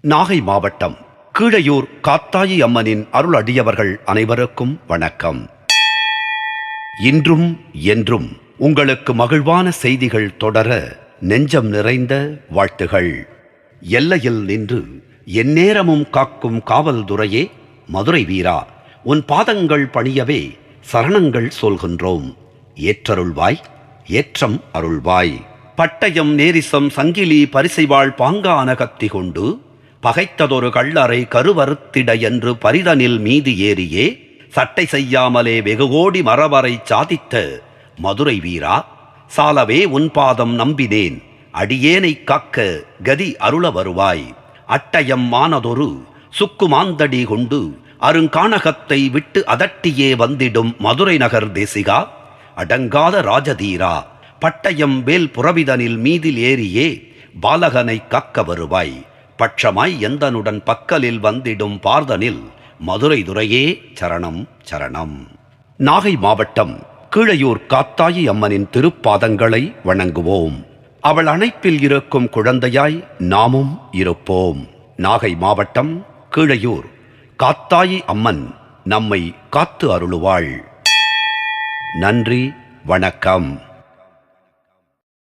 நாகை மாவட்டம் கீழையூர் காத்தாயி அம்மனின் அருள் அடியவர்கள் அனைவருக்கும் வணக்கம். இன்றும் என்றும் உங்களுக்கு மகிழ்வான செய்திகள் தொடர நெஞ்சம் நிறைந்த வாழ்த்துகள். எல்லையில் நின்று எந்நேரமும் காக்கும் காவல்துறையே, மதுரை வீரா, உன் பாதங்கள் பணியவே சரணங்கள் சொல்கின்றோம். ஏற்றருள்வாய், ஏற்றம் அருள்வாய். பட்டயம் நேரிசம் சங்கிலி பரிசைவாள் பாங்கான கத்தி கொண்டு பகைத்ததொரு கள்ளரை கருவறுத்திட என்று பரிதனில் மீது ஏறியே சட்டை செய்யாமலே வெகுகோடி மரவரை சாதித்த மதுரை வீரா, சாலவே உன் பாதம் நம்பினேன், அடியேனை காக்க கதி அருள வருவாய். அட்டயம் மானதொரு சுக்குமாந்தடி கொண்டு அருங்கானகத்தை விட்டு அதட்டியே வந்திடும் மதுரை நகர் தேசிகா, அடங்காத ராஜதீரா, பட்டயம் வேல் புறவிதனில் மீதில் ஏறியே பாலகனை காக்க வருவாய். பட்சமாய் எந்தனுடன் பக்கலில் வந்திடும் பார்தனில் மதுரை துரையே சரணம் சரணம். நாகை மாவட்டம் கீழையூர் காத்தாயி அம்மனின் திருப்பாதங்களை வணங்குவோம். அவள் அணைப்பில் இருக்கும் குழந்தையாய் நாமும் இருப்போம். நாகை மாவட்டம் கீழையூர் காத்தாயி அம்மன் நம்மை காத்து அருளுவாள். நன்றி, வணக்கம்.